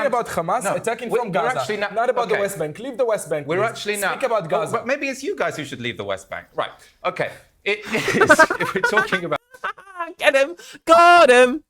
talking about Hamas attacking from Gaza, not about the West Bank. Leave the West Bank. We're actually now... Speak about Gaza. But maybe it's you guys who should leave the West Bank. Right. Okay. It is... if we're talking about... Get him! Got him!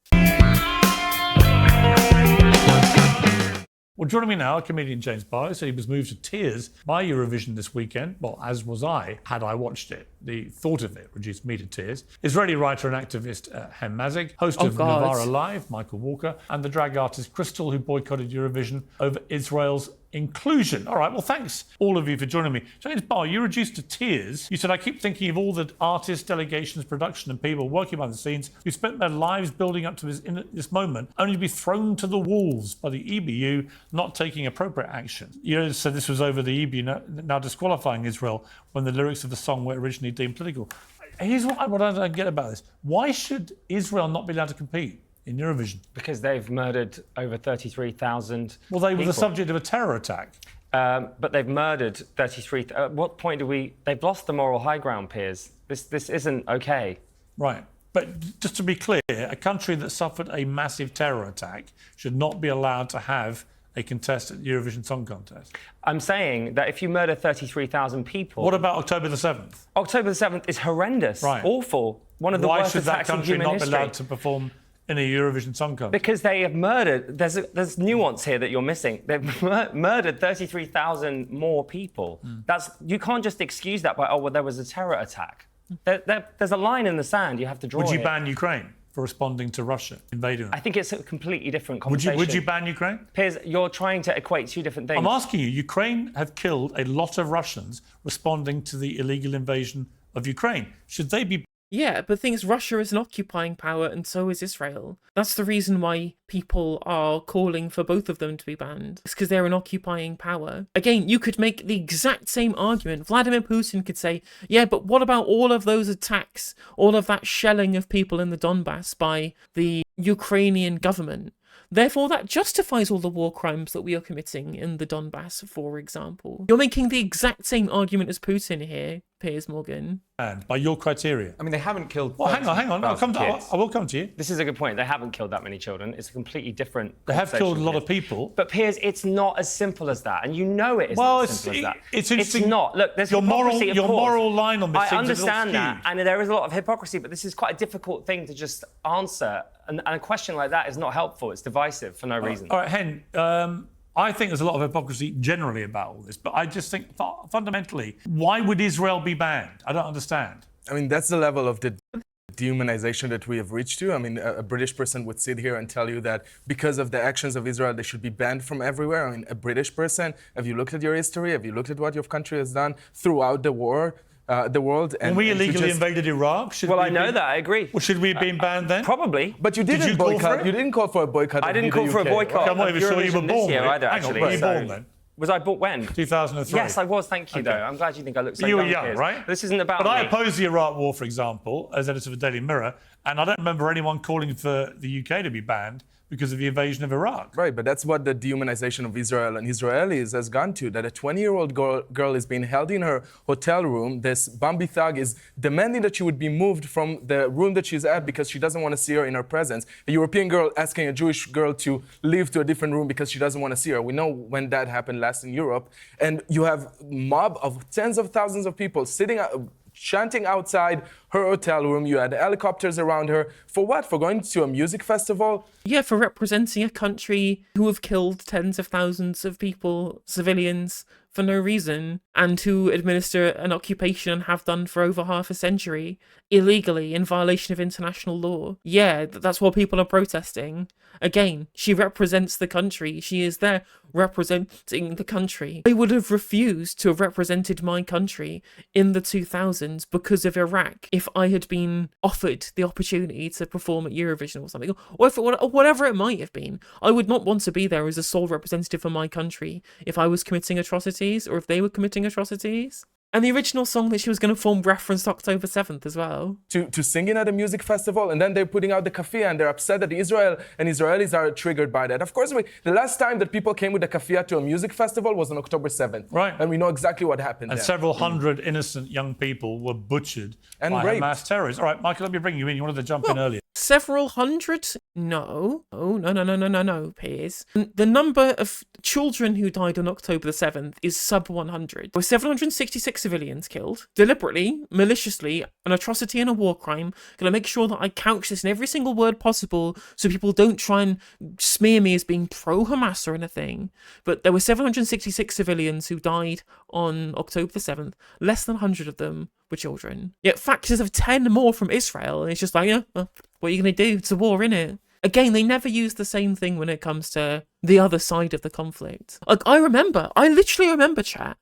Well, joining me now, comedian James Barlow. So he was moved to tears by Eurovision this weekend. Well, as was I, had I watched it. The thought of it reduced me to tears. Israeli writer and activist Mazzig, host of Novara Live, Michael Walker, and the drag artist Crystal, who boycotted Eurovision over Israel's inclusion. All right, well, thanks all of you for joining me. James Barlow, you reduced to tears. You said, I keep thinking of all the artists, delegations, production and people working behind the scenes who spent their lives building up to this moment, only to be thrown to the wolves by the EBU not taking appropriate action. You said this was over the EBU now disqualifying Israel when the lyrics of the song were originally deemed political. Here's what I don't get about this. Why should Israel not be allowed to compete in Eurovision? Because they've murdered over 33,000 Well, they were the subject of a terror attack. But they've murdered 33... At what point do we... They've lost the moral high ground, Piers. This isn't okay. Right. But just to be clear, a country that suffered a massive terror attack should not be allowed to have a contest at the Eurovision Song Contest. I'm saying that if you murder 33,000 people... What about October the 7th? October the 7th is horrendous. Right. Awful. One of the worst attacks in human history. Why should that country not be allowed to perform in a Eurovision Song Contest? Because they have murdered... There's nuance here that you're missing. They've murdered 33,000 more people. You can't just excuse that by, oh, well, there was a terror attack. There's a line in the sand you have to draw. Would you ban Ukraine for responding to Russia invading them? I think it's a completely different conversation. Would you ban Ukraine? Piers, you're trying to equate two different things. I'm asking you, Ukraine have killed a lot of Russians responding to the illegal invasion of Ukraine. Should they be... Yeah, but the thing is, Russia is an occupying power and so is Israel. That's the reason why people are calling for both of them to be banned. It's because they're an occupying power. Again, you could make the exact same argument. Vladimir Putin could say, yeah, but what about all of those attacks, all of that shelling of people in the Donbass by the Ukrainian government? Therefore, that justifies all the war crimes that we are committing in the Donbass, for example. You're making the exact same argument as Putin here, Piers Morgan. And by your criteria. I mean, they haven't killed... Well, hang on. I will come to you. This is a good point. They haven't killed that many children. It's a completely different... They have killed a lot of people. But Piers, it's not as simple as that. And you know it isn't as simple as that. It's interesting. It's not. Look, there's hypocrisy, of course. Your moral line on this I understand that. And there is a lot of hypocrisy, but this is quite a difficult thing to just answer. And a question like that is not helpful. It's divisive for no reason. All right, Hen, I think there's a lot of hypocrisy generally about all this, but I just think fundamentally, why would Israel be banned? I don't understand. I mean, that's the level of the dehumanization that we have reached to. I mean, a British person would sit here and tell you that because of the actions of Israel, they should be banned from everywhere. I mean, a British person, have you looked at your history? Have you looked at what your country has done throughout the war? The world. And when we illegally invaded Iraq, I know that, I agree. Well, should we have been banned then? Probably. But you didn't boycott. You didn't call for a boycott. I didn't call for a boycott. I'm not even sure you were born. This year either, actually. Were you born then? Was I born when? 2003. Yes, I was. Thank you, though. I'm glad you think I look so young. You were young, young, right? This isn't about me. But I opposed the Iraq War, for example, as editor of the Daily Mirror, and I don't remember anyone calling for the UK to be banned because of the invasion of Iraq. Right, but that's what the dehumanization of Israel and Israelis has gone to, that a 20-year-old girl is being held in her hotel room. This Bambi thug is demanding that she would be moved from the room that she's at because she doesn't want to see her in her presence. A European girl asking a Jewish girl to leave to a different room because she doesn't want to see her. We know when that happened last in Europe. And you have a mob of tens of thousands of people sitting chanting outside her hotel room. You had helicopters around her. For what? For going to a music festival? Yeah, for representing a country who have killed tens of thousands of people, civilians, for no reason, and who administer an occupation and have done for over half a century, illegally, in violation of international law. Yeah, that's what people are protesting. Again, she represents the country. She is there representing the country. I would have refused to have represented my country in the 2000s because of Iraq if I had been offered the opportunity to perform at Eurovision or something, or whatever it might have been. I would not want to be there as a sole representative for my country if I was committing atrocities or if they were committing atrocities. And the original song that she was going to perform referenced October 7th as well. To sing it at a music festival, and then they're putting out the kafia, and they're upset that Israel and Israelis are triggered by that. Of course, the last time that people came with the kafia to a music festival was on October 7th. Right. And we know exactly what happened And there. several hundred innocent young people were butchered and by raped. Hamas terrorists. All right, Michael, let me bring you in. You wanted to jump in earlier. Several hundred? No. Oh, no, Piers. The number of children who died on October the 7th is sub 100. There were 766 civilians killed, deliberately, maliciously, an atrocity and a war crime. Gonna make sure that I couch this in every single word possible so people don't try and smear me as being pro-Hamas or anything. But there were 766 civilians who died on October the 7th. Less than 100 of them were children. Yet factors of 10 more from Israel, and it's just like, yeah, well, what are you going to do? It's a war, innit? Again, they never use the same thing when it comes to the other side of the conflict. Like, I literally remember, chat.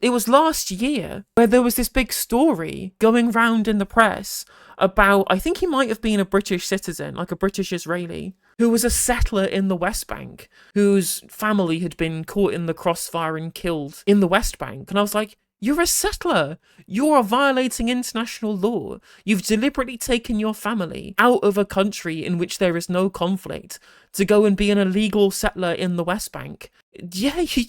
It was last year where there was this big story going round in the press about, I think he might have been a British citizen, like a British Israeli, who was a settler in the West Bank, whose family had been caught in the crossfire and killed in the West Bank. And I was like, you're a settler. You're violating international law. You've deliberately taken your family out of a country in which there is no conflict to go and be an illegal settler in the West Bank. Yeah, you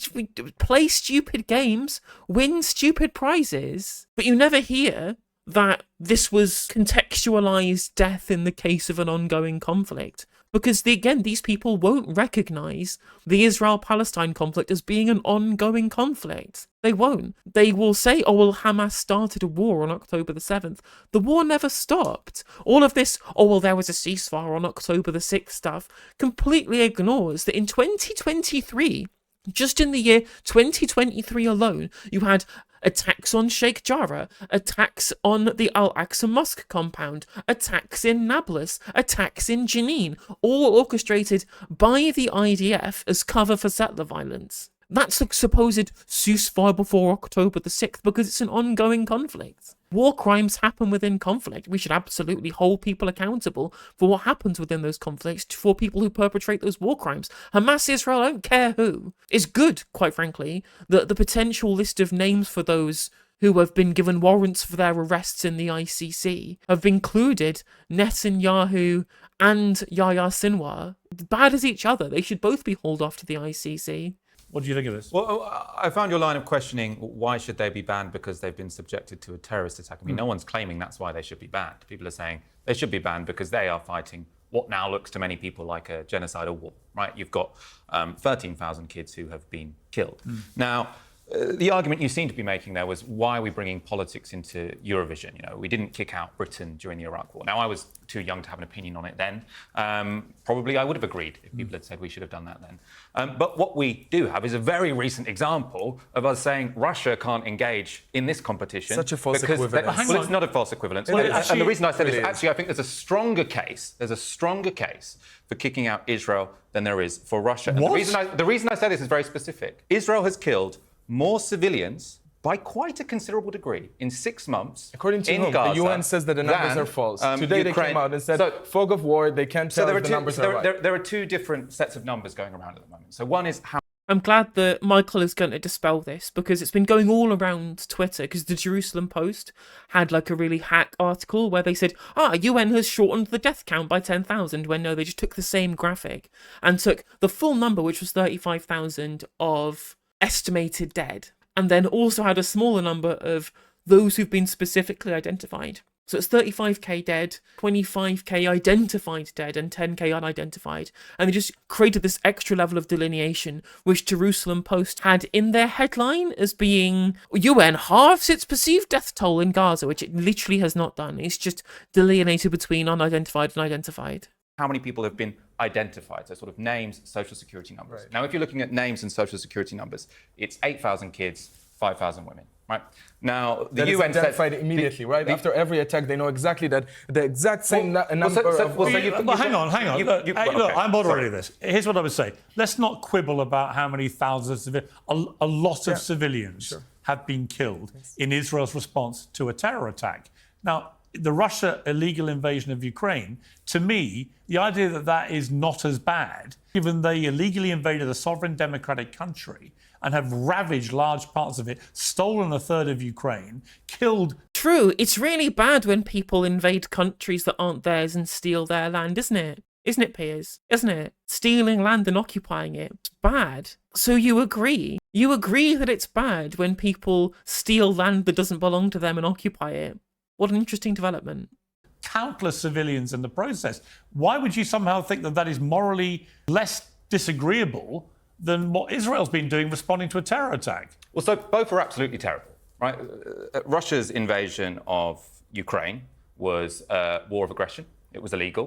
play stupid games, win stupid prizes, but you never hear that this was contextualized death in the case of an ongoing conflict. Because, these people won't recognise the Israel-Palestine conflict as being an ongoing conflict. They won't. They will say, oh, well, Hamas started a war on October the 7th. The war never stopped. All of this, oh, well, there was a ceasefire on October the 6th stuff, completely ignores that in 2023, just in the year 2023 alone, you had attacks on Sheikh Jarrah, attacks on the Al-Aqsa Mosque compound, attacks in Nablus, attacks in Jenin, all orchestrated by the IDF as cover for settler violence. That's a supposed ceasefire before October the 6th because it's an ongoing conflict. War crimes happen within conflict. We should absolutely hold people accountable for what happens within those conflicts for people who perpetrate those war crimes. Hamas, Israel, I don't care who. It's good, quite frankly, that the potential list of names for those who have been given warrants for their arrests in the ICC have included Netanyahu and Yahya Sinwar. Bad as each other, they should both be hauled off to the ICC. What do you think of this? Well, I found your line of questioning, why should they be banned because they've been subjected to a terrorist attack? I mean, no one's claiming that's why they should be banned. People are saying they should be banned because they are fighting what now looks to many people like a genocidal war, right? You've got 13,000 kids who have been killed. Now, the argument you seem to be making there was, why are we bringing politics into Eurovision? You know, we didn't kick out Britain during the Iraq War. Now, I was too young to have an opinion on it then. Probably I would have agreed if people had said we should have done that then. But what we do have is a very recent example of us saying Russia can't engage in this competition. Such a false equivalence. Well, it's not a false equivalence. Well, and the reason I said really this, actually, I think there's a stronger case for kicking out Israel than there is for Russia. And the reason I say this is very specific. Israel has killed more civilians by quite a considerable degree in 6 months. According to in whom? Gaza, The UN says that the numbers are false. Today Ukraine. they came out and said, fog of war, they can't tell if the numbers are right. There are two different sets of numbers going around at the moment. So one is how I'm glad that Michael is going to dispel this because it's been going all around Twitter because the Jerusalem Post had like a really hack article where they said, UN has shortened the death count by 10,000 when no, they just took the same graphic and took the full number, which was 35,000 of estimated dead, and then also had a smaller number of those who've been specifically identified. So it's 35k dead, 25k identified dead, and 10k unidentified. And they just created this extra level of delineation, which Jerusalem Post had in their headline as being UN halves its perceived death toll in Gaza, which it literally has not done. It's just delineated between unidentified and identified. How many people have been identified, so sort of names, social security numbers. Right. Now, if you're looking at names and social security numbers, it's 8,000 kids, 5,000 women, right? Now, the that UN is identified immediately, right? After every attack, they know exactly that the exact same number hang on. Look, I'm moderating this. Here's what I would say. Let's not quibble about how many thousands of civilians, a lot of civilians have been killed in Israel's response to a terror attack. Now, the Russia illegal invasion of Ukraine, to me, the idea that that is not as bad, given they illegally invaded a sovereign democratic country and have ravaged large parts of it, stolen a third of Ukraine, killed... True, it's really bad when people invade countries that aren't theirs and steal their land, isn't it? Isn't it, Piers? Isn't it? Stealing land and occupying it. It's bad. So you agree. You agree that it's bad when people steal land that doesn't belong to them and occupy it. What an interesting development. countless civilians in the process. Why would you somehow think that that is morally less disagreeable than what Israel's been doing responding to a terror attack? Well, so both are absolutely terrible, right? Russia's invasion of Ukraine was a war of aggression. It was illegal.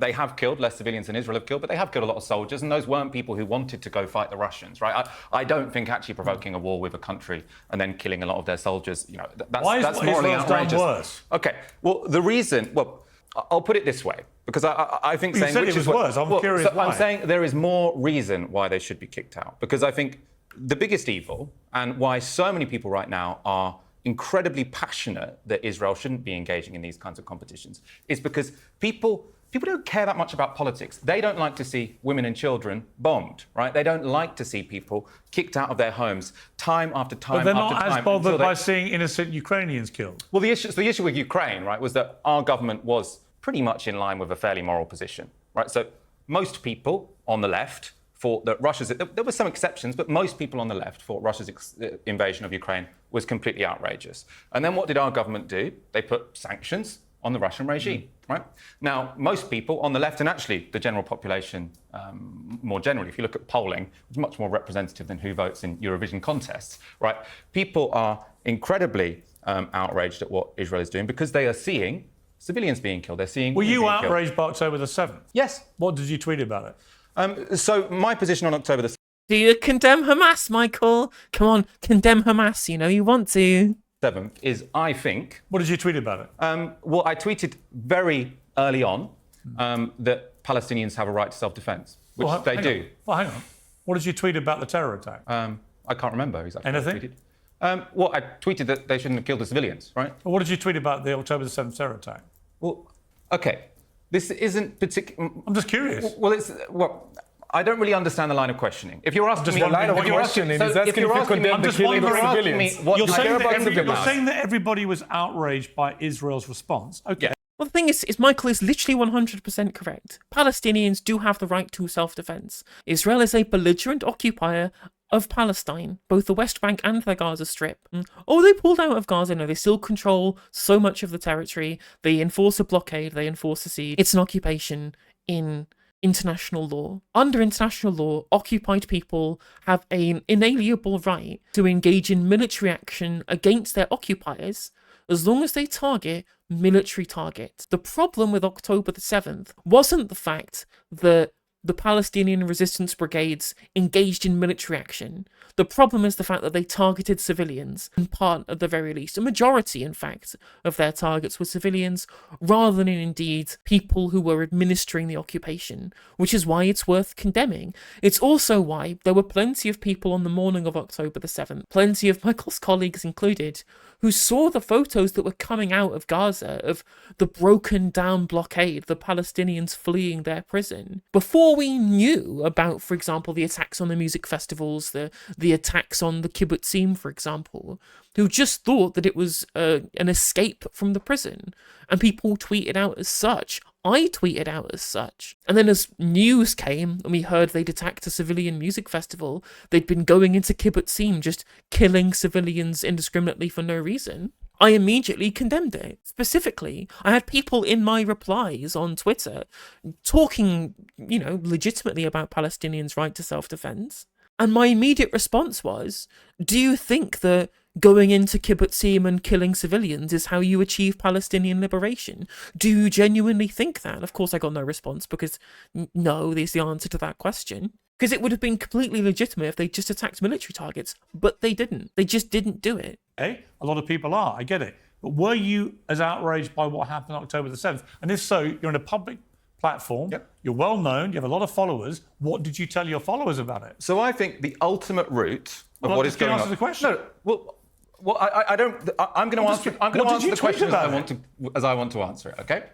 They have killed less civilians than Israel have killed, but they have killed a lot of soldiers, and those weren't people who wanted to go fight the Russians, right? I don't think actually provoking a war with a country and then killing a lot of their soldiers, that's morally outrageous. Done worse? Okay, well, the reason, I'll put it this way, because I think You said it was worse. I'm curious why. I'm saying there is more reason why they should be kicked out, because I think the biggest evil and why so many people right now are incredibly passionate that Israel shouldn't be engaging in these kinds of competitions is because people don't care that much about politics. They don't like to see women and children bombed, right? They don't like to see people kicked out of their homes time after time But they're after not time. as bothered by seeing innocent Ukrainians killed. Well, the issue with Ukraine, right, was that our government was pretty much in line with a fairly moral position, right? So most people on the left thought that there were some exceptions, but most people on the left thought Russia's invasion of Ukraine was completely outrageous. And then what did our government do? They put sanctions on the Russian regime, right? Now, most people on the left, and actually the general population more generally, if you look at polling, it's much more representative than who votes in Eurovision contests, right? People are incredibly outraged at what Israel is doing because they are seeing civilians being killed. They're seeing. Were you outraged by October the 7th? Yes. What did you tweet about it? So my position on October the Do you condemn Hamas, Michael? Come on, condemn Hamas. You know you want to. 7th is, I think. What did you tweet about it? Well, I tweeted very early on that Palestinians have a right to self-defence, which they do. Well, hang on. What did you tweet about the terror attack? I can't remember exactly. Anything? What I tweeted. Well, I tweeted that they shouldn't have killed the civilians, right? Well, what did you tweet about the October the 7th terror attack? Well, okay. This isn't particular. I'm just curious. Well, I don't really understand the line of questioning. If you're asking me, The line of questioning is asking if you condemn the killing of civilians. You're saying that everybody was outraged by Israel's response. Okay. Yeah. Well, the thing is Michael is literally 100% correct. Palestinians do have the right to self-defense. Israel is a belligerent occupier of Palestine, both the West Bank and the Gaza Strip. Oh, they pulled out of Gaza. No, they still control so much of the territory. They enforce a blockade. They enforce a siege. It's an occupation in international law. Under international law, occupied people have an inalienable right to engage in military action against their occupiers as long as they target military targets. The problem with October the 7th wasn't the fact that the Palestinian resistance brigades engaged in military action. The problem is the fact that they targeted civilians, in part at the very least. A majority, in fact, of their targets were civilians, rather than indeed people who were administering the occupation, which is why it's worth condemning. It's also why there were plenty of people on the morning of October the 7th, plenty of Michael's colleagues included, who saw the photos that were coming out of Gaza of the broken down blockade, the Palestinians fleeing their prison. Before we knew about, for example, the attacks on the music festivals, the attacks on the kibbutzim, for example, who just thought that it was an escape from the prison. And people tweeted out as such. I tweeted out as such. And then as news came and we heard they'd attacked a civilian music festival, they'd been going into kibbutzim, just killing civilians indiscriminately for no reason, I immediately condemned it. Specifically, I had people in my replies on Twitter talking, legitimately about Palestinians' right to self-defense. And my immediate response was, do you think that going into kibbutzim and killing civilians is how you achieve Palestinian liberation? Do you genuinely think that? Of course, I got no response because no is the answer to that question. Because it would have been completely legitimate if they just attacked military targets, but they didn't. They just didn't do it. A lot of people are, I get it. But were you as outraged by what happened on October the 7th? And if so, you're in a public platform, You're well known, you have a lot of followers. What did you tell your followers about it? So I think the ultimate root of what is going on... Answer the question. No, well, I don't... I'm going to answer. I'm going to answer the question as I want to answer it. Okay?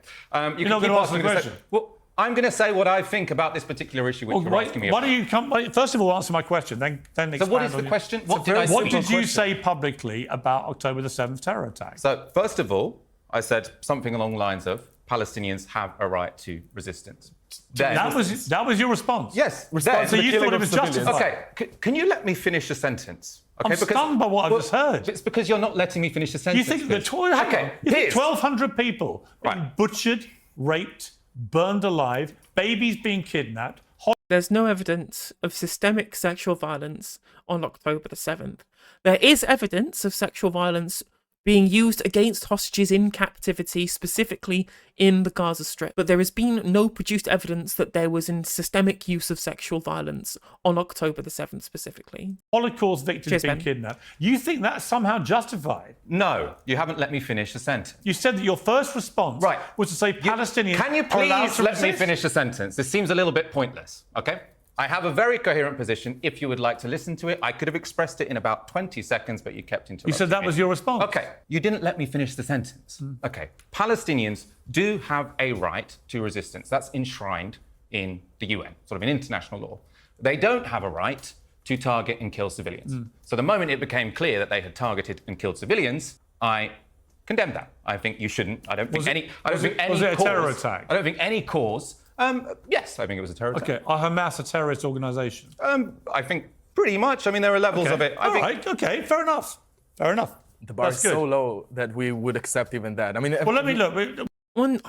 You're not going to answer the question. Well, I'm going to say what I think about this particular issue, which you're asking me about. Why don't you come? First of all, answer my question, then expand. So what is the question? What did you say publicly about October the 7th terror attack? So first of all, I said something along the lines of Palestinians have a right to resistance. That was your response? Yes. So you thought it was justified? Okay, can you let me finish a sentence? Okay, I'm stunned by what I've just heard. It's because you're not letting me finish the You sentence. think that you think 1,200 people being butchered, raped, burned alive, babies being kidnapped. There's no evidence of systemic sexual violence on October the 7th. There is evidence of sexual violence being used against hostages in captivity, specifically in the Gaza Strip. But there has been no produced evidence that there was a systemic use of sexual violence on October the 7th specifically. Holocaust victims being Ben. kidnapped. You think that's somehow justified? No, you haven't let me finish the sentence. You said that your first response was to say Palestinians. Can you are allowed please to let me resist? finish the sentence? This seems a little bit pointless, okay? I have a very coherent position. If you would like to listen to it, I could have expressed it in about 20 seconds, but you kept interrupting You said that me. was your response. Okay, you didn't let me finish the sentence. Okay, Palestinians do have a right to resistance. That's enshrined in the UN, sort of in international law. They don't have a right to target and kill civilians. So the moment it became clear that they had targeted and killed civilians, I condemned that. I think you shouldn't. I don't think any. I don't think any was it a cause, terror attack? I don't think any cause. Yes, I think it was a terror attack. Okay, are Hamas a terrorist organisation? I think pretty much. I mean, there are levels of it. All right, okay, fair enough. Fair enough. The bar is so low that we would accept even that. I mean, Well, let me look. One,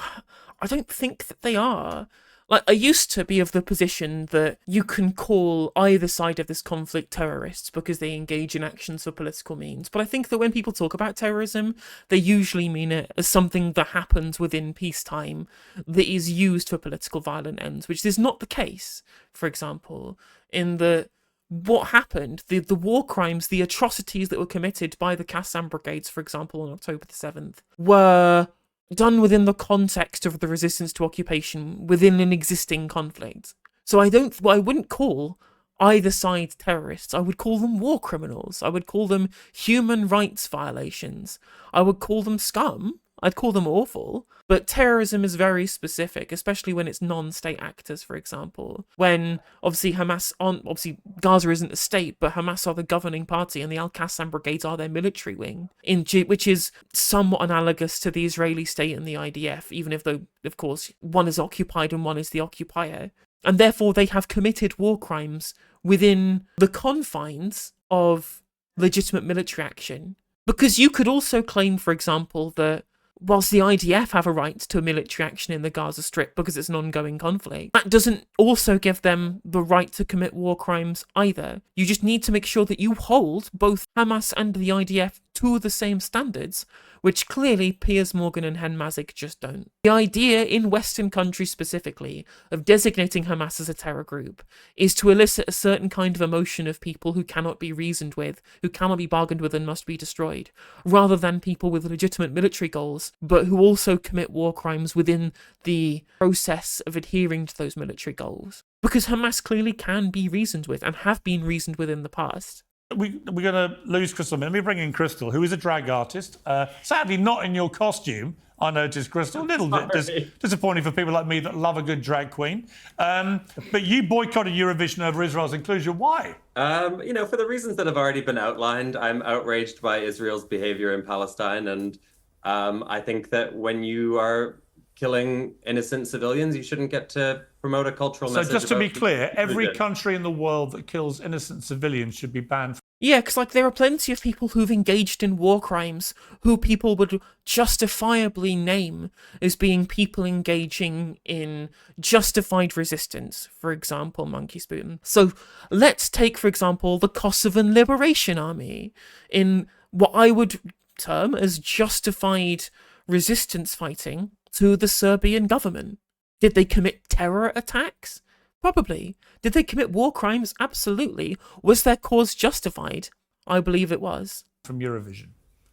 I don't think that they are. Like, I used to be of the position that you can call either side of this conflict terrorists because they engage in actions for political means. But I think that when people talk about terrorism, they usually mean it as something that happens within peacetime that is used for political violent ends, which is not the case, for example, in the what happened, the war crimes, the atrocities that were committed by the Qassam brigades, for example, on October the 7th, were done within the context of the resistance to occupation within an existing conflict. So I wouldn't call either side terrorists. I would call them war criminals. I would call them human rights violations. I would call them scum. I'd call them awful. But terrorism is very specific, especially when it's non-state actors, for example. When, obviously, obviously Gaza isn't a state, but Hamas are the governing party and the Al-Qassam brigades are their military wing, which is somewhat analogous to the Israeli state and the IDF, even if, though, of course, one is occupied and one is the occupier. And therefore, they have committed war crimes within the confines of legitimate military action. Because you could also claim, for example, that whilst the IDF have a right to military action in the Gaza Strip because it's an ongoing conflict, that doesn't also give them the right to commit war crimes either. You just need to make sure that you hold both Hamas and the IDF to the same standards, which clearly Piers Morgan and Mazzig just don't. The idea in Western countries specifically of designating Hamas as a terror group is to elicit a certain kind of emotion of people who cannot be reasoned with, who cannot be bargained with and must be destroyed, rather than people with legitimate military goals, but who also commit war crimes within the process of adhering to those military goals. Because Hamas clearly can be reasoned with and have been reasoned with in the past. We're going to lose Crystal. Let me bring in Crystal, who is a drag artist. Sadly, not in your costume, I noticed, Crystal. A little bit disappointing for people like me that love a good drag queen. But you boycotted Eurovision over Israel's inclusion. Why? For the reasons that have already been outlined. I'm outraged by Israel's behavior in Palestine. And I think that when you are killing innocent civilians, you shouldn't get to promote a cultural message. So just to be clear, every religion. country in the world that kills innocent civilians should be banned. Yeah, because there are plenty of people who've engaged in war crimes who people would justifiably name as being people engaging in justified resistance, for example, Monkey Spoon. So let's take, for example, the Kosovan Liberation Army in what I would term as justified resistance fighting to the Serbian government. Did they commit terror attacks? Probably. Did they commit war crimes? Absolutely. Was their cause justified? I believe it was. From Eurovision,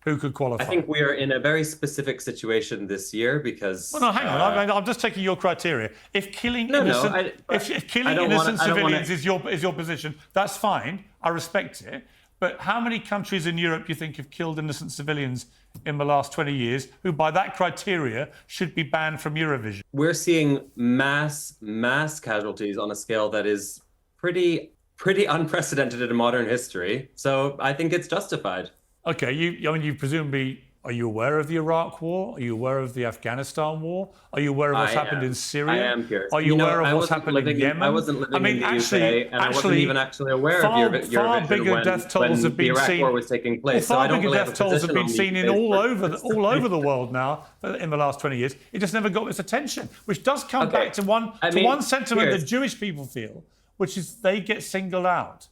who could qualify? I think we are in a very specific situation this year because. Well, no, hang on. I'm just taking your criteria. If killing innocent, if killing innocent civilians is your position, that's fine. I respect it. But how many countries in Europe do you think have killed innocent civilians in the last 20 years who, by that criteria, should be banned from Eurovision? We're seeing mass casualties on a scale that is pretty unprecedented in modern history. So I think it's justified. Okay, you presumably Are you aware of the Iraq War? Are you aware of the Afghanistan War? Are you aware of what's happened in Syria? I am, Piers. Are you aware of what's happened in Yemen? I wasn't living in the UK, and I wasn't even actually aware of Eurovision far bigger death tolls have been the Iraq seen. War was taking place. Far so I don't bigger really have death a tolls have position been on seen these in debates. all over the world now in the last 20 years. It just never got its attention, which does come back to one sentiment that Jewish people feel, which is they get singled out,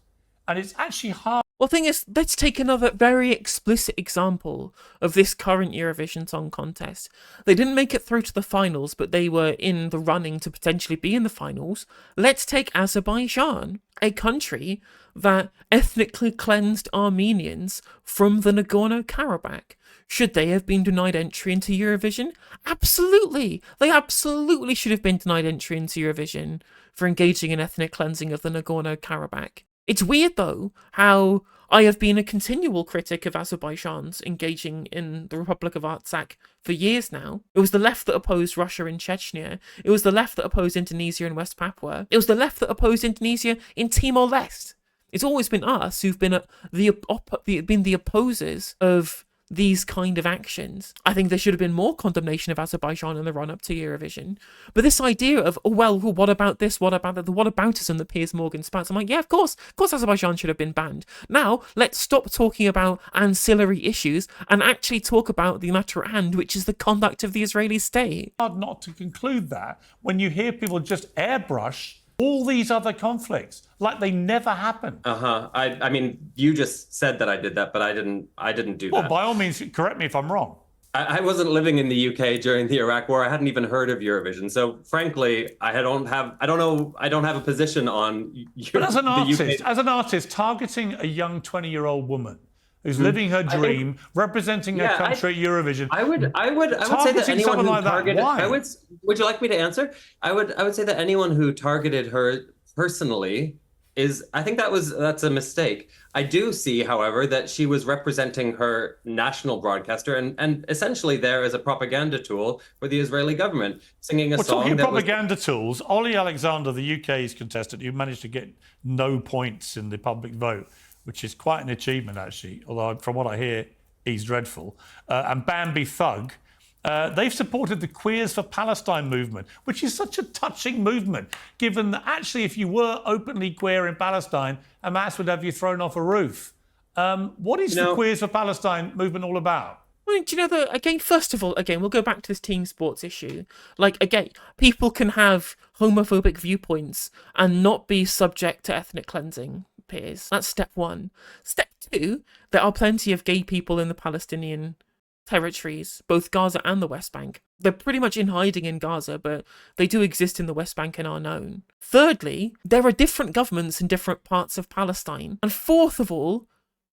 and it's actually hard. Well, the thing is, let's take another very explicit example of this current Eurovision Song Contest. They didn't make it through to the finals, but they were in the running to potentially be in the finals. Let's take Azerbaijan, a country that ethnically cleansed Armenians from the Nagorno-Karabakh. Should they have been denied entry into Eurovision? Absolutely! They absolutely should have been denied entry into Eurovision for engaging in ethnic cleansing of the Nagorno-Karabakh. It's weird, though, how I have been a continual critic of Azerbaijan's engaging in the Republic of Artsakh for years now. It was the left that opposed Russia in Chechnya. It was the left that opposed Indonesia in West Papua. It was the left that opposed Indonesia in Timor-Leste. It's always been us who've been the opposers of these kind of actions. I think there should have been more condemnation of Azerbaijan in the run-up to Eurovision. But this idea of, what about this, what about that, the whataboutism that Piers Morgan spouts, I'm like, yeah, of course Azerbaijan should have been banned. Now, let's stop talking about ancillary issues and actually talk about the matter at hand, which is the conduct of the Israeli state. Hard not to conclude that when you hear people just airbrush all these other conflicts like they never happened. I mean, you just said that I did that, but I didn't do that. Well, by all means, correct me if I'm wrong. I wasn't living in the UK during the Iraq War. I hadn't even heard of Eurovision. So frankly, I don't have a position on But as an artist, targeting a young 20-year-old woman who's living her dream, representing her country at Eurovision. I would say that anyone who targeted. Would you like me to answer? I would say that anyone who targeted her personally I think that's a mistake. I do see, however, that she was representing her national broadcaster and essentially there as a propaganda tool for the Israeli government, singing a song. Talking propaganda tools, Ollie Alexander, the UK's contestant, who managed to get no points in the public vote, which is quite an achievement, actually, although from what I hear, he's dreadful. And Bambi Thug, they've supported the Queers for Palestine movement, which is such a touching movement, given that actually if you were openly queer in Palestine, Hamas would have you thrown off a roof. What is the Queers for Palestine movement all about? Well, do you know that, first of all, we'll go back to this team sports issue. People can have homophobic viewpoints and not be subject to ethnic cleansing, Piers. That's step one. Step two, there are plenty of gay people in the Palestinian territories, both Gaza and the West Bank. They're pretty much in hiding in Gaza, but they do exist in the West Bank and are known. Thirdly, there are different governments in different parts of Palestine. And fourth of all,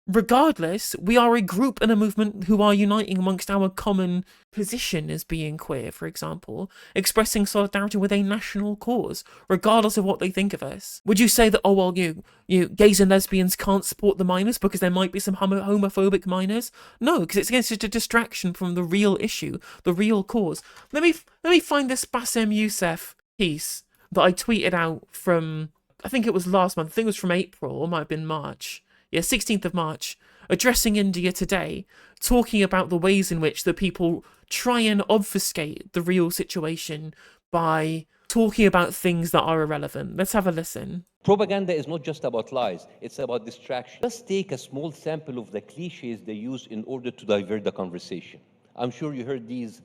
regardless, we are a group and a movement who are uniting amongst our common position as being queer, for example, expressing solidarity with a national cause, regardless of what they think of us. Would you say that, you gays and lesbians can't support the minors because there might be some homophobic minors? No, because it's against a distraction from the real issue, the real cause. Let me find this Bassem Youssef piece that I tweeted out from, I think it was last month, I think it was from April, or might have been March. 16th of March, addressing India Today, talking about the ways in which the people try and obfuscate the real situation by talking about things that are irrelevant. Let's have a listen. Propaganda is not just about lies, it's about distraction. Just take a small sample of the cliches they use in order to divert the conversation. I'm sure you heard these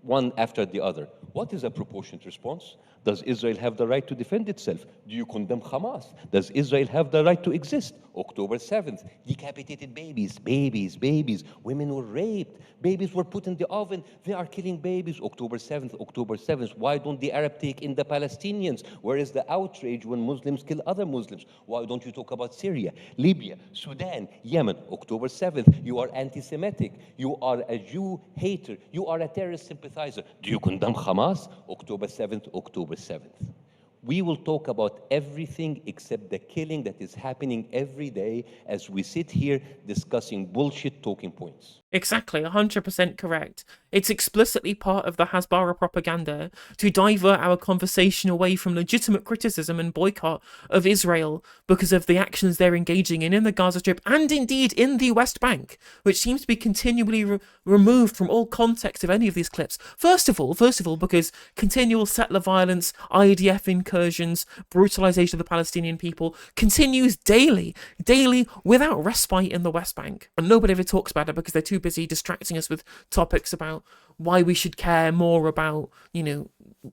one after the other. What is a proportionate response? Does Israel have the right to defend itself? Do you condemn Hamas? Does Israel have the right to exist? October 7th, decapitated babies. Women were raped. Babies were put in the oven. They are killing babies. October 7th. Why don't the Arab take in the Palestinians? Where is the outrage when Muslims kill other Muslims? Why don't you talk about Syria, Libya, Sudan, Yemen? October 7th, you are anti-Semitic. You are a Jew hater. You are a terrorist sympathizer. Do you condemn Hamas? October 7th. We will talk about everything except the killing that is happening every day as we sit here discussing bullshit talking points. Exactly, 100% correct. It's explicitly part of the Hasbara propaganda to divert our conversation away from legitimate criticism and boycott of Israel because of the actions they're engaging in the Gaza Strip and indeed in the West Bank, which seems to be continually removed from all context of any of these clips. First of all, because continual settler violence, IDF incursions, brutalization of the Palestinian people continues daily without respite in the West Bank. And nobody ever talks about it because they're too busy distracting us with topics about why we should care more about,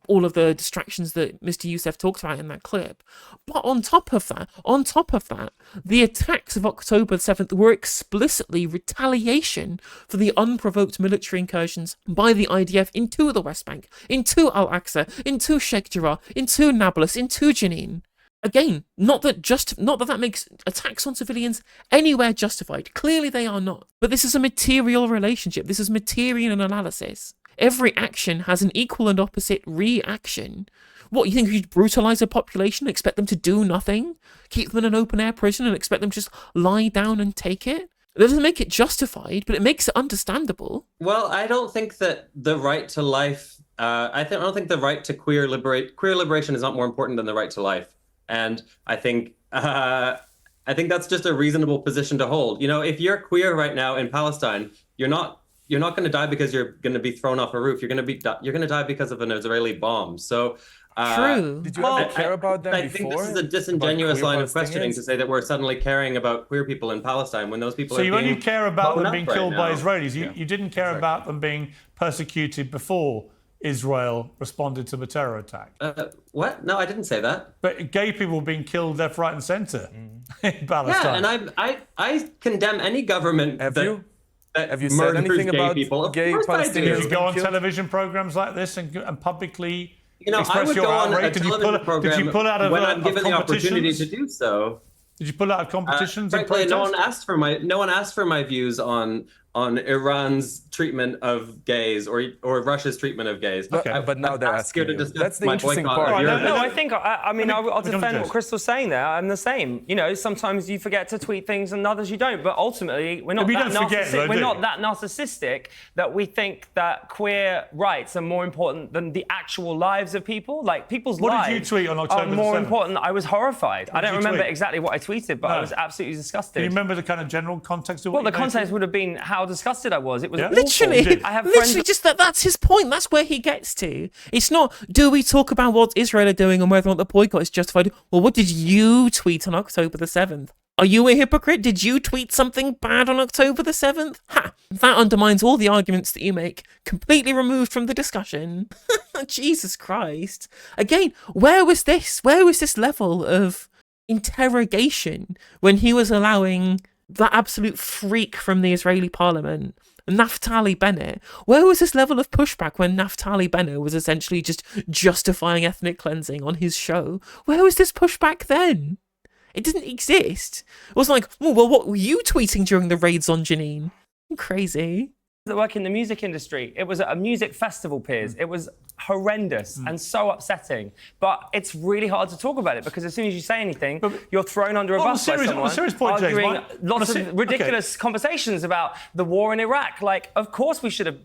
all of the distractions that Mr. Youssef talked about in that clip. But on top of that, the attacks of October 7th were explicitly retaliation for the unprovoked military incursions by the IDF into the West Bank, into Al-Aqsa, into Sheikh Jarrah, into Nablus, into Jenin. Again, not that makes attacks on civilians anywhere justified. Clearly they are not. But this is a material relationship. This is material analysis. Every action has an equal and opposite reaction. What, you think you should brutalize a population and expect them to do nothing? Keep them in an open-air prison and expect them to just lie down and take it? That doesn't make it justified, but it makes it understandable. Well, I don't think that the right to life, I don't think the right to queer liberation is not more important than the right to life. And I think that's just a reasonable position to hold. If you're queer right now in Palestine, you're not going to die because you're going to be thrown off a roof. You're going to die because of an Israeli bomb. So True. Did you ever care about them I before? think this is a disingenuous line of questioning to say that we're suddenly caring about queer people in Palestine when those people So are you being only care about them blown being up killed right by now. Israelis. You didn't care about them being persecuted before Israel responded to the terror attack. What? No, I didn't say that. But gay people being killed left, right, and centre in Palestine. Yeah, and I condemn any government Have that you said murders anything gay about people. Of gay course I do. Palestinians? Did you go on killed? television programs like this and publicly I express would your go on a outrage? television program Did you pull out of when I'm given the opportunity competitions? to do so. Did you pull out of competitions and Frankly, protests? no one asked for my views on Iran's treatment of gays or Russia's treatment of gays. But now they're asking to you. discuss That's the my interesting boycott part. of Right, Eurovision. No, I think, I'll defend James. what Crystal's saying there. I'm the same. Sometimes you forget to tweet things and others you don't. But ultimately, we're not, we that, don't forget, though, we're do not we? that narcissistic that we think that queer rights are more important than the actual lives of people. Like, people's What lives did you tweet on October are more the 7th? important. I was horrified. I don't did you remember tweet? exactly what I tweeted, but I was absolutely disgusted. Do you remember the kind of general context of what Well, the you made? context would have been how disgusted I was. It was Yeah? awful. Literally, I have literally friends. just that's his point. That's where he gets to. It's not, do we talk about what Israel are doing and whether or not the boycott is justified? Well, what did you tweet on October the 7th? Are you a hypocrite? Did you tweet something bad on October the 7th? Ha! That undermines all the arguments that you make, completely removed from the discussion. Jesus Christ. Again, where was this? Where was this level of interrogation when he was allowing that absolute freak from the Israeli parliament, Naftali Bennett? Where was this level of pushback when Naftali Bennett was essentially just justifying ethnic cleansing on his show? Where was this pushback then? It didn't exist. It wasn't like, oh, well, what were you tweeting during the raids on Jenin? Crazy. That work in the music industry. It was at a music festival, Piers. It was horrendous and so upsetting. But it's really hard to talk about it because as soon as you say anything, you're thrown under a bus by someone on a serious point, James, arguing lots of ridiculous conversations about the war in Iraq. Like, of course we should have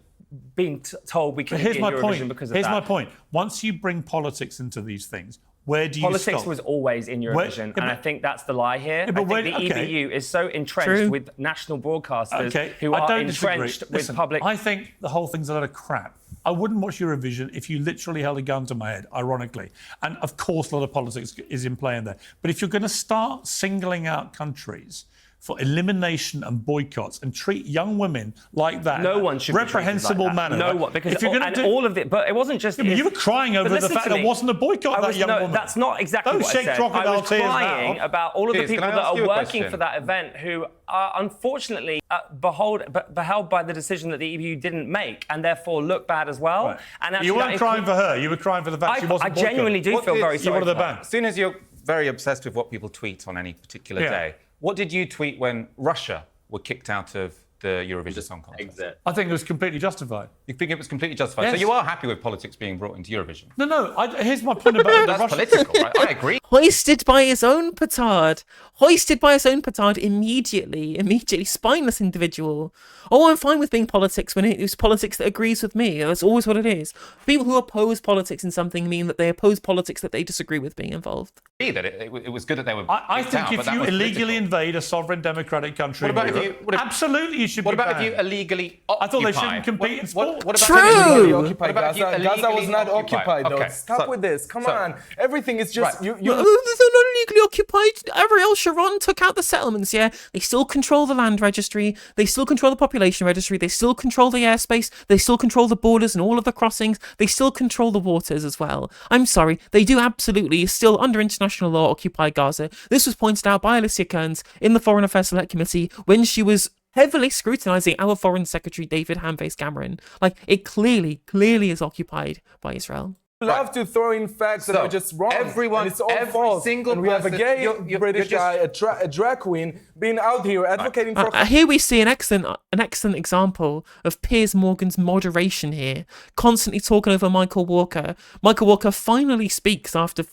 been told we couldn't Here's be in my Eurovision point. because of Here's that. my point. Once you bring politics into these things, where do you Politics stop? was always in Eurovision, and I think that's the lie here. but I think the okay. EBU is so entrenched True. with national broadcasters who I are don't disagree. entrenched with Listen, public. I think the whole thing's a load of crap. I wouldn't watch Eurovision if you literally held a gun to my head, ironically. And of course, a lot of politics is in play in there. But if you're going to start singling out countries for elimination and boycotts and treat young women like that, No one should reprehensible be treated like that. manner. No one, because if you're going to all of it. But it wasn't just. Yeah, but you were crying over the listen fact to there me. wasn't a boycott of that young woman. That's not exactly Don't what shake I said. crocodile I was tears crying now. about all of the Piers, can people I that ask are you a working question? for that event who are unfortunately beheld by the decision that the EBU didn't make, and therefore look bad as well. Right. And actually You weren't that crying for her. You were crying for the fact she wasn't I genuinely do What feel did- very you sorry. wanted for the her. ban. As soon as you're very obsessed with what people tweet on any particular Yeah. day, what did you tweet when Russia were kicked out of the Eurovision Song Contest? Exit. I think it was completely justified. You think it was completely justified? Yes. So you are happy with politics being brought into Eurovision? No. Here's my point about the That's Russian. political, right? I agree. Hoisted by his own petard. Hoisted by his own petard immediately. Spineless individual. Oh, I'm fine with being politics when it's politics that agrees with me. That's always what it is. People who oppose politics in something mean that they oppose politics that they disagree with being involved. That it was good that they were. I kicked think out, if but that you was illegally political. invade a sovereign democratic country, What about in if Europe, you- what if- absolutely you should What be about banned. if you illegally I thought they occupy? shouldn't compete in sport. What about True. if you Illegally illegally- occupied what about if you Gaza. Gaza was illegally not occupy? occupied, though. Okay, Stop so- with this. Come so- on. Everything is just Right. you. They're not illegally occupied. Ariel Sharon took out the settlements, yeah? They still control the land registry. They still control the population registry. They still control the airspace. They still control the borders and all of the crossings. They still control the waters as well. I'm sorry. They do absolutely still, under international law, occupy Gaza. This was pointed out by Alicia Kearns in the Foreign Affairs Select Committee when she was heavily scrutinising our Foreign Secretary David Hamface Cameron. Like, it clearly is occupied by Israel. Love to throw in facts that So, are just wrong. everyone- and it's all every false. single and we have a person- gay you're British just- guy, a drag queen, being out here advocating for. Here we see an excellent example of Piers Morgan's moderation here, constantly talking over Michael Walker. Michael Walker finally speaks after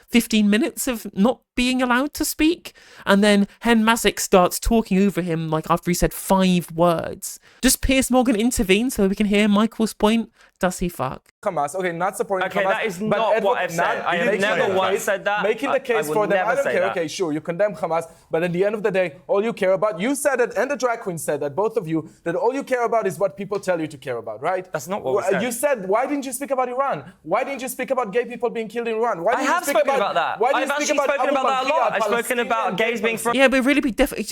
15 minutes of not being allowed to speak, and then Mazzig starts talking over him like after he said 5 words. Does Piers Morgan intervene so we can hear Michael's point? Does he fuck? Hamas. Okay, not supporting Okay, Hamas. that is but not what I've said. I have making never the once case- said that. Making the case I will for them. never I don't say care. that. Okay, sure, you condemn Hamas, but at the end of the day, all you care about, you said it, and the drag queen said that, both of you, that all you care about is what people tell you to care about, right? That's not what we said. You said, why didn't you speak about Iran? Why didn't you speak about gay people being killed in Iran? Why I didn't you have speak spoken about that. Why didn't I've you actually speak about spoken Abu about that a Bakr, lot. I've spoken Palestinian about gay gays being person? Yeah, but really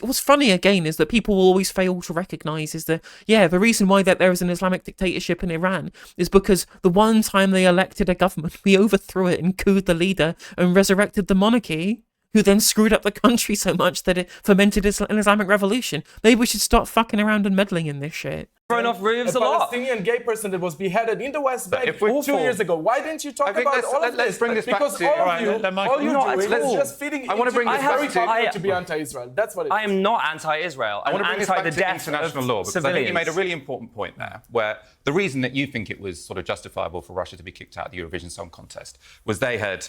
what's funny again is that people will always fail to recognise is that, the reason why that there is an Islamic dictatorship in Iran is because the one time they elected a government, we overthrew it and couped the leader and resurrected the monarchy, who then screwed up the country so much that it fomented an Islamic revolution. Maybe we should stop fucking around and meddling in this shit. thrown off roofs A a lot. Palestinian gay person that was beheaded in the West Bank if we're 2 years ago. Why didn't you talk I think about let's- all of let's this? bring this back because to- all All of right, you, let Michael- all you're Not doing at is all. just feeding I wanna bring into this very back to- popular to be anti-Israel. That's what it is. I am not anti-Israel. I I'm want to bring this back anti the to death international of law, because I civilians. think you made a really important point there, where the reason that you think it was sort of justifiable for Russia to be kicked out of the Eurovision Song Contest was they had,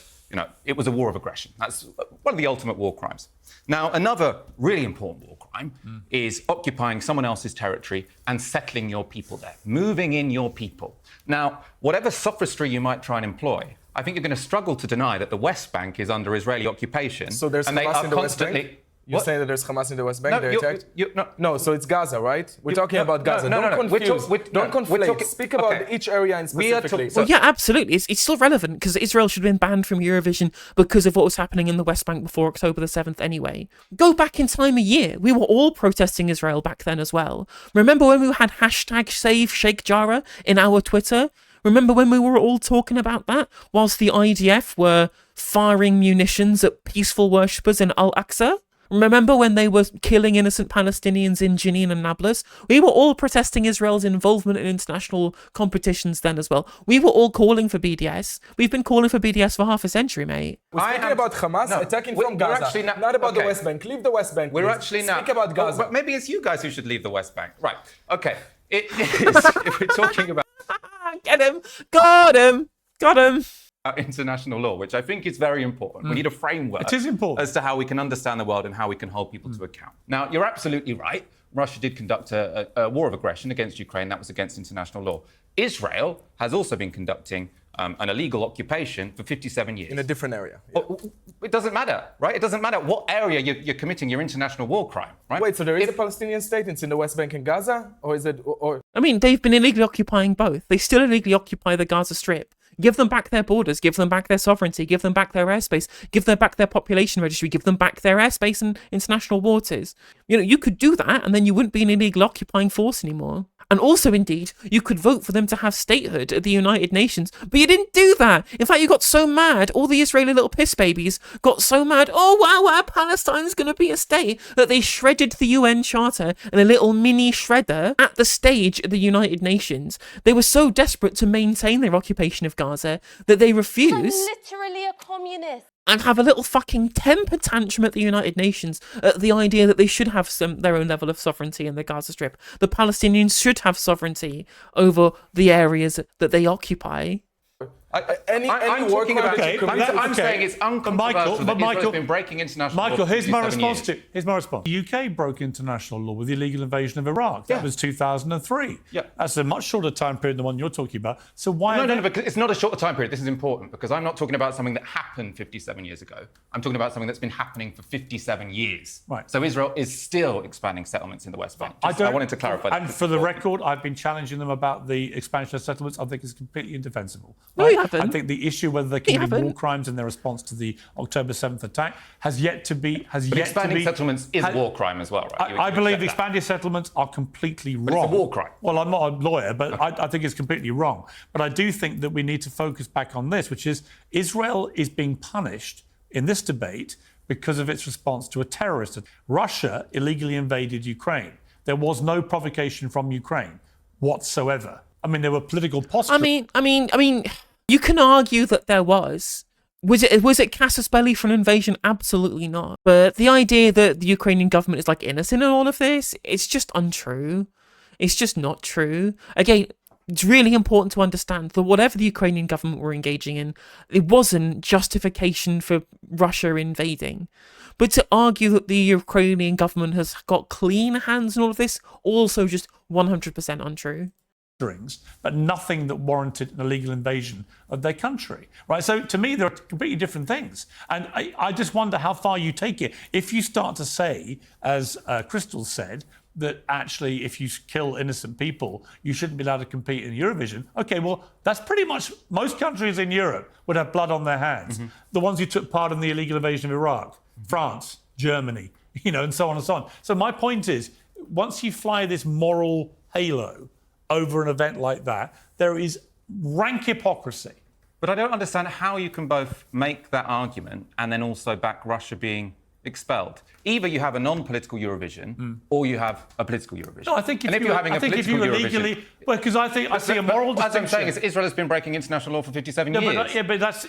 it was a war of aggression. That's one of the ultimate war crimes. Now, another really important war crime is occupying someone else's territory and settling your people there, moving in your people. Now, whatever sophistry you might try and employ, I think you're going to struggle to deny that the West Bank is under Israeli occupation. So there's and they Hamas are in the West constantly. Bank? You're What? saying that there's Hamas in the West Bank? No, They're you're- attacked? you're- No, so it's Gaza, right? We're talking no, about Gaza. no, no, Don't no. We're confuse. talk- Don't no, we're conflate. talking- Speak about okay. each area in We are specifically. Well, yeah, absolutely. It's still relevant because Israel should have been banned from Eurovision because of what was happening in the West Bank before October the 7th anyway. Go back in time a year. We were all protesting Israel back then as well. Remember when we had hashtag Save Sheikh Jarrah in our Twitter? Remember when we were all talking about that whilst the IDF were firing munitions at peaceful worshippers in Al-Aqsa? Remember when they were killing innocent Palestinians in Jenin and Nablus? We were all protesting Israel's involvement in international competitions then as well. We were all calling for BDS. We've been calling for BDS for half a century, mate. We're speaking about Hamas No, attacking we're from Gaza, actually not about the okay. West Bank. Leave the West Bank. We're please. actually now. Speak about Gaza. But maybe it's you guys who should leave the West Bank. Right. Okay. It is, if we're talking about Get him! Got him! Got him! international law, which I think is very important. We need a framework. It is important. As to how we can understand the world and how we can hold people to account. Now, you're absolutely right. Russia did conduct a war of aggression against Ukraine. That was against international law. Israel has also been conducting an illegal occupation for 57 years. in a different area. It doesn't matter, right? It doesn't matter what area you're committing your international war crime, right? Wait, so there is a Palestinian state? It's in the West Bank and Gaza, or is it? Or I mean, they've been illegally occupying both. They still illegally occupy the Gaza Strip. Give them back their borders, give them back their sovereignty, give them back their airspace, give them back their population registry, give them back their airspace and international waters. You could do that and then you wouldn't be an illegal occupying force anymore. And also, indeed, you could vote for them to have statehood at the United Nations. But you didn't do that. In fact, you got so mad, all the Israeli little piss babies got so mad, oh, wow, Palestine's going to be a state, that they shredded the UN Charter in a little mini shredder at the stage of the United Nations. They were so desperate to maintain their occupation of Gaza that they refused. I'm literally a communist. and have a little fucking temper tantrum at the United Nations at the idea that they should have their own level of sovereignty in the Gaza Strip. The Palestinians should have sovereignty over the areas that they occupy. Any war crime that you commit- I'm saying it's uncontroversial that Israel's been breaking international law. Michael, for here's my 57 response years. here's my response. The UK broke international law with the illegal invasion of Iraq. That was 2003. Yeah. That's a much shorter time period than the one you're talking about. So why? No, because it's not a shorter time period. This is important because I'm not talking about something that happened 57 years ago. I'm talking about something that's been happening for 57 years. Right. So Israel is still expanding settlements in the West Bank. I wanted to clarify that. And for the record, I've been challenging them about the expansion of settlements. I think it's completely indefensible. No, you haven't. I think the issue whether they committed war crimes in their response to the October 7th attack has yet to be. But expanding settlements is a war crime as well, right? I believe expanded settlements are completely wrong. It's a war crime. Well, I'm not a lawyer, but I think it's completely wrong. But I do think that we need to focus back on this, which is Israel is being punished in this debate because of its response to a terrorist attack. Russia illegally invaded Ukraine. There was no provocation from Ukraine whatsoever. I mean, there were political postures. I mean, you can argue that there was. Was it casus belli for an invasion? Absolutely not. But the idea that the Ukrainian government is like innocent in all of this, it's just untrue. It's just not true. Again, it's really important to understand that whatever the Ukrainian government were engaging in, it wasn't justification for Russia invading. But to argue that the Ukrainian government has got clean hands in all of this, also just 100% untrue. But nothing that warranted an illegal invasion of their country, right? So to me, they're completely different things. And I just wonder how far you take it. If you start to say, as Crystal said, that actually if you kill innocent people, you shouldn't be allowed to compete in Eurovision. Okay, well, that's pretty much most countries in Europe would have blood on their hands. Mm-hmm. The ones who took part in the illegal invasion of Iraq, France, Germany, and so on and so on. So my point is, once you fly this moral halo over an event like that, there is rank hypocrisy. But I don't understand how you can both make that argument and then also back Russia being expelled. Either you have a non-political Eurovision or you have a political Eurovision. No, I think if you're having a political Eurovision, well, because I see a moral distinction. As I'm saying, is Israel has been breaking international law for 57 years. But that's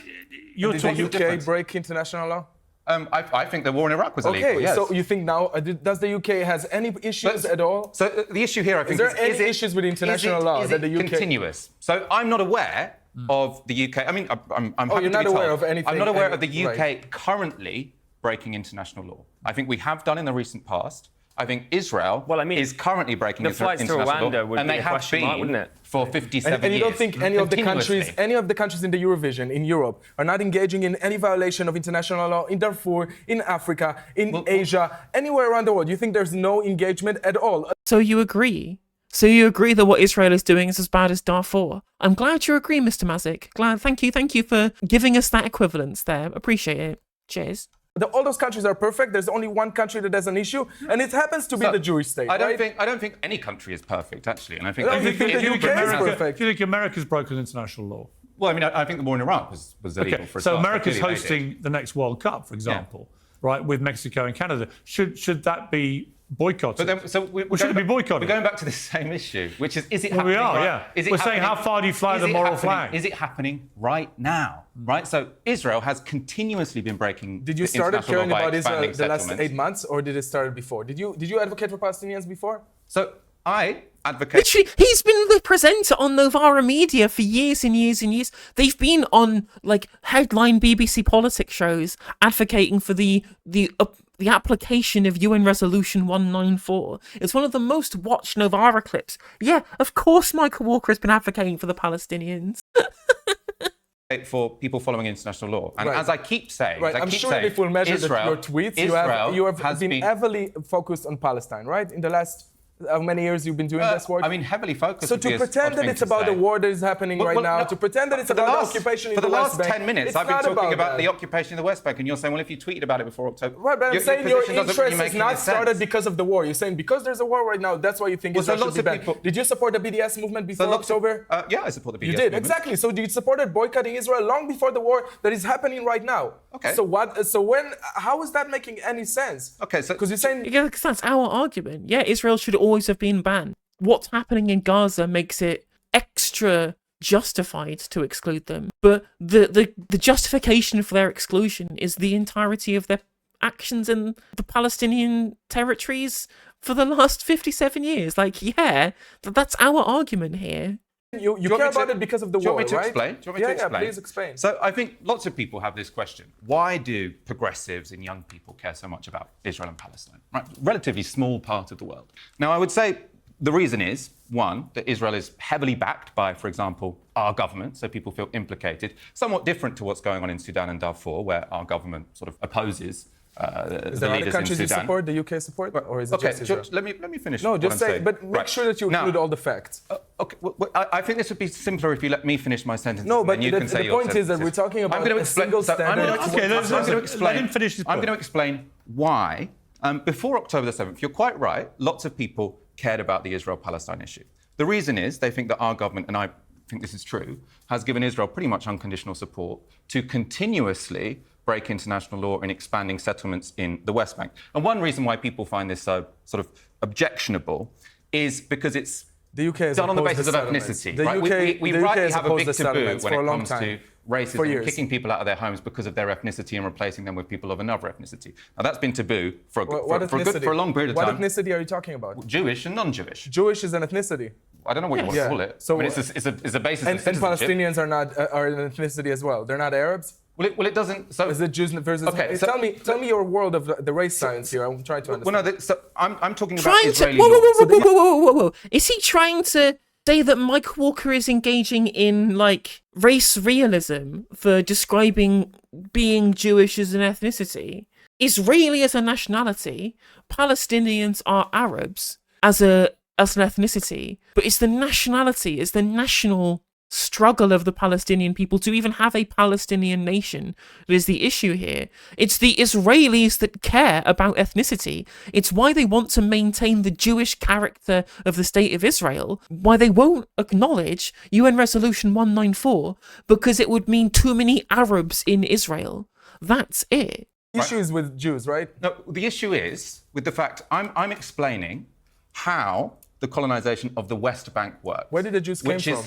you're Did talking. the UK break international law? I think the war in Iraq was illegal. Okay, yes. so you think now, does the UK has any issues at all? So the issue here, I think, is there any issues with international law that the UK continuous? So I'm not aware of the UK. I mean, I'm happy you're to not be aware told. of anything. I'm not aware of the UK right. currently breaking international law. I think we have done in the recent past. I think Israel is currently breaking international law, and they have been for 57 years. And you don't think any of the countries in the Eurovision in Europe are not engaging in any violation of international law in Darfur, in Africa, in Asia, anywhere around the world? You think there's no engagement at all? So you agree? So you agree that what Israel is doing is as bad as Darfur? I'm glad you agree, Mr. Mazzig. Thank you for giving us that equivalence there. Appreciate it. Cheers. All those countries are perfect. There's only one country that has an issue, and it happens to be the Jewish state. I don't think any country is perfect, actually. And I think the UK is perfect. Do you think America's broken international law? Well, I mean, I think the war in Iraq was illegal for a start. So America's hosting the next World Cup, for example, right, with Mexico and Canada. Should that be boycotted? But then, should it be boycotted? We're going back to the same issue, which is it well, happening? We are, right? yeah. Is it We're happening, saying how far do you fly the moral flag? Is it happening right now? Right. So Israel has continuously been breaking. Did you start caring about Israel the last 8 months? months, or did it start before? Did you advocate for Palestinians before? So I advocate. Literally, he's been the presenter on Novara Media for years and years and years. They've been on like headline BBC politics shows advocating for the application of UN Resolution 194. It's one of the most watched Novara clips. Yeah, of course Michael Walker has been advocating for the Palestinians. For people following international law. And right. as I keep saying, I'm sure if we'll measure your tweets, you have been heavily focused on Palestine, right? In the last how many years you've been doing this work? I mean, heavily focused. So to pretend that it's about the war that is happening right now, to pretend that it's about the occupation in the West Bank. For the last 10 minutes, I've been talking about the occupation in the West Bank, and you're saying, well, if you tweeted about it before October... Right, but I'm saying your interest is not started because of the war. You're saying because there's a war right now, that's why you think Israel should be banned. Did you support the BDS movement before October? Yeah, I support the BDS movement. You did, exactly. So you supported boycotting Israel long before the war that is happening right now. Okay. So how is that making any sense? Okay, so... Because you're saying... Yeah, because that's our argument. Yeah, Israel should always have been banned. What's happening in Gaza makes it extra justified to exclude them. But the justification for their exclusion is the entirety of their actions in the Palestinian territories for the last 57 years. Like, yeah, that's our argument here. You care about it because of the war, right? Do you want me to explain? Yeah, please explain. So I think lots of people have this question. Why do progressives and young people care so much about Israel and Palestine? Right? Relatively small part of the world. Now, I would say the reason is, one, that Israel is heavily backed by, for example, our government, so people feel implicated. Somewhat different to what's going on in Sudan and Darfur, where our government sort of opposes Is the there other leaders in countries you Sudan. support, the UK support, or is it just Israel? Let me finish. No, what just I'm say, saying. but make sure that you include all the facts. Okay, I think this would be simpler if you let me finish my sentence. No, but and you can say the your point is that we're talking about a single standard. Let him finish his point. I'm going to explain why. Before October the 7th, you're quite right, lots of people cared about the Israel-Palestine issue. The reason is they think that our government, and I think this is true, has given Israel pretty much unconditional support to continuously break international law in expanding settlements in the West Bank. And one reason why people find this so sort of objectionable is because it's the UK is done on the basis of ethnicity. The right? UK, we the rightly UK have a big taboo when it comes to racism and kicking people out of their homes because of their ethnicity and replacing them with people of another ethnicity. Now, that's been taboo for a long period of time. What ethnicity are you talking about? Jewish and non-Jewish. Jewish is an ethnicity. I don't know what you want to call it. So, I mean, it's a basis and of citizenship. Palestinians are an ethnicity as well. They're not Arabs? Well, it doesn't. So is it Jews versus? Okay, so, tell me your world of the race science here. I'm trying to understand. Well, no. So I'm talking about Israeli whoa. Is he trying to say that Mike Walker is engaging in like race realism for describing being Jewish as an ethnicity? Israeli as a nationality, Palestinians are Arabs as an ethnicity, but it's the nationality, it's the national struggle of the Palestinian people to even have a Palestinian nation that is the issue here. It's the Israelis that care about ethnicity. It's why they want to maintain the Jewish character of the State of Israel, why they won't acknowledge UN Resolution 194, because it would mean too many Arabs in Israel. That's it. Issues with Jews, right? No, the issue is with the fact I'm explaining how the colonization of the West Bank works. Where did the Jews come from?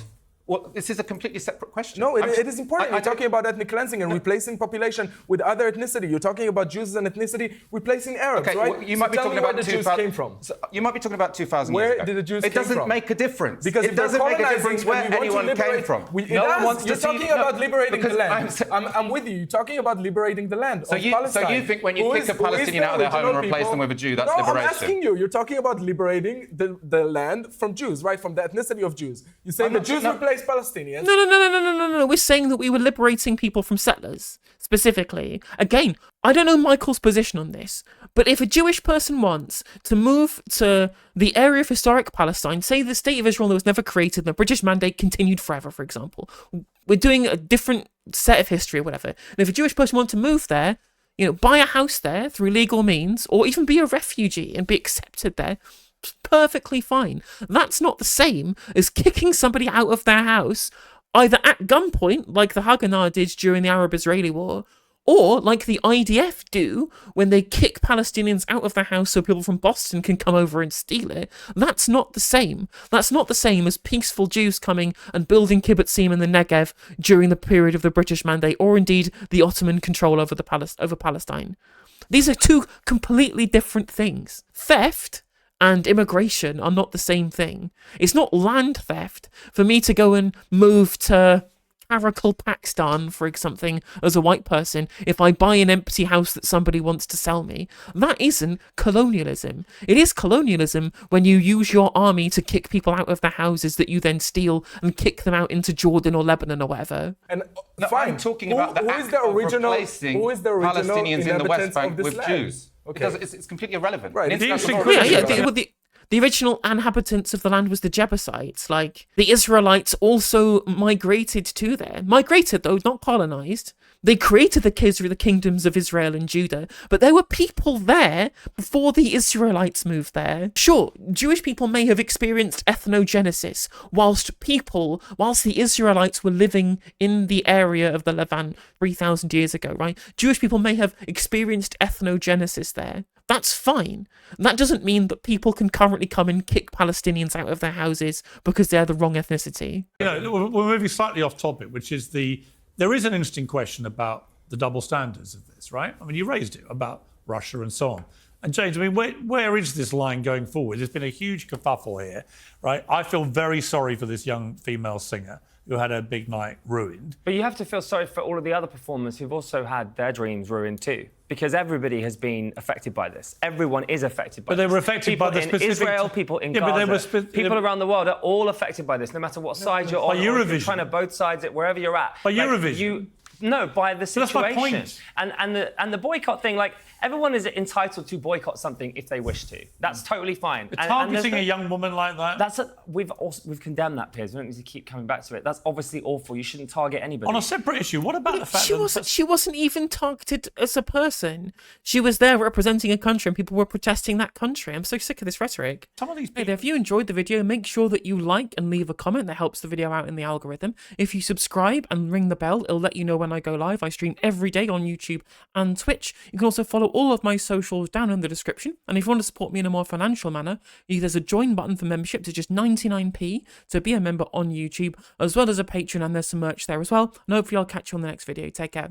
Well, this is a completely separate question. No, it is important. You're talking about ethnic cleansing and replacing population with other ethnicity. You're talking about Jews as an ethnicity replacing Arabs, okay, right? Well, you might be talking about where the Jews came from. So you might be talking about 2,000 years Where ago. did the Jews It came doesn't from? make a difference. Because it doesn't make a difference where anyone came from. No one wants to see. You're talking about liberating the land. I'm with you. You're talking about liberating the land of Palestine. So you think when you kick a Palestinian out of their home and replace them with a Jew, that's liberation? No, I'm asking you. You're talking about liberating the land from Jews, right? From the ethnicity of Jews. You're saying the Jews replace Palestinians. No. We're saying that we were liberating people from settlers, specifically. Again, I don't know Michael's position on this, but if a Jewish person wants to move to the area of historic Palestine, say the State of Israel that was never created, the British mandate continued forever, for example. We're doing a different set of history or whatever. And if a Jewish person wants to move there, buy a house there through legal means, or even be a refugee and be accepted there, perfectly fine. That's not the same as kicking somebody out of their house either at gunpoint, like the Haganah did during the Arab-Israeli War, or like the IDF do when they kick Palestinians out of their house so people from Boston can come over and steal it. That's not the same. That's not the same as peaceful Jews coming and building kibbutzim in the Negev during the period of the British mandate, or indeed the Ottoman control over Palestine. These are two completely different things. Theft and immigration are not the same thing. It's not land theft for me to go and move to Karakul, Pakistan for something as a white person if I buy an empty house that somebody wants to sell me. That isn't colonialism. It is colonialism when you use your army to kick people out of their houses that you then steal and kick them out into Jordan or Lebanon or whatever. And no, fine. I'm talking about the act of replacing Palestinians in the West Bank with Jews. Okay. Because it's completely irrelevant. Right. The original inhabitants of the land was the Jebusites. Like, the Israelites also migrated to there. Migrated, though, not colonized. They created the kingdoms of Israel and Judah, but there were people there before the Israelites moved there. Sure, Jewish people may have experienced ethnogenesis whilst the Israelites were living in the area of the Levant 3,000 years ago, right? Jewish people may have experienced ethnogenesis there, That's fine. That doesn't mean that people can currently come and kick Palestinians out of their houses because they're the wrong ethnicity. You know, we're moving slightly off topic, which is there is an interesting question about the double standards of this, right? I mean, you raised it about Russia and so on. And James, I mean, where is this line going forward? There's been a huge kerfuffle here, right? I feel very sorry for this young female singer who had her big night ruined. But you have to feel sorry for all of the other performers who've also had their dreams ruined too, because everybody has been affected by this. Everyone is affected by this. But they were affected people by the in specific... Israel, people in Gaza, people around the world are all affected by this, no matter what side you're on. By Eurovision. Or if you're trying to both sides, wherever you're at. By Eurovision. No, by the situation. That's my point. And the boycott thing, like, everyone is entitled to boycott something if they wish to. That's totally fine. Targeting a young woman like that? We've condemned that, Piers. We don't need to keep coming back to it. That's obviously awful. You shouldn't target anybody. On a separate issue, what about the fact that... She wasn't even targeted as a person. She was there representing a country and people were protesting that country. I'm so sick of this rhetoric. Some of these Hey people... there, if you enjoyed the video, make sure that you like and leave a comment. That helps the video out in the algorithm. If you subscribe and ring the bell, it'll let you know when I go live. I stream every day on YouTube and Twitch. You can also follow all of my socials down in the description. And if you want to support me in a more financial manner, there's a join button for membership to just 99p to be a member on YouTube, as well as a Patreon, and there's some merch there as well. And hopefully I'll catch you on the next video. Take care.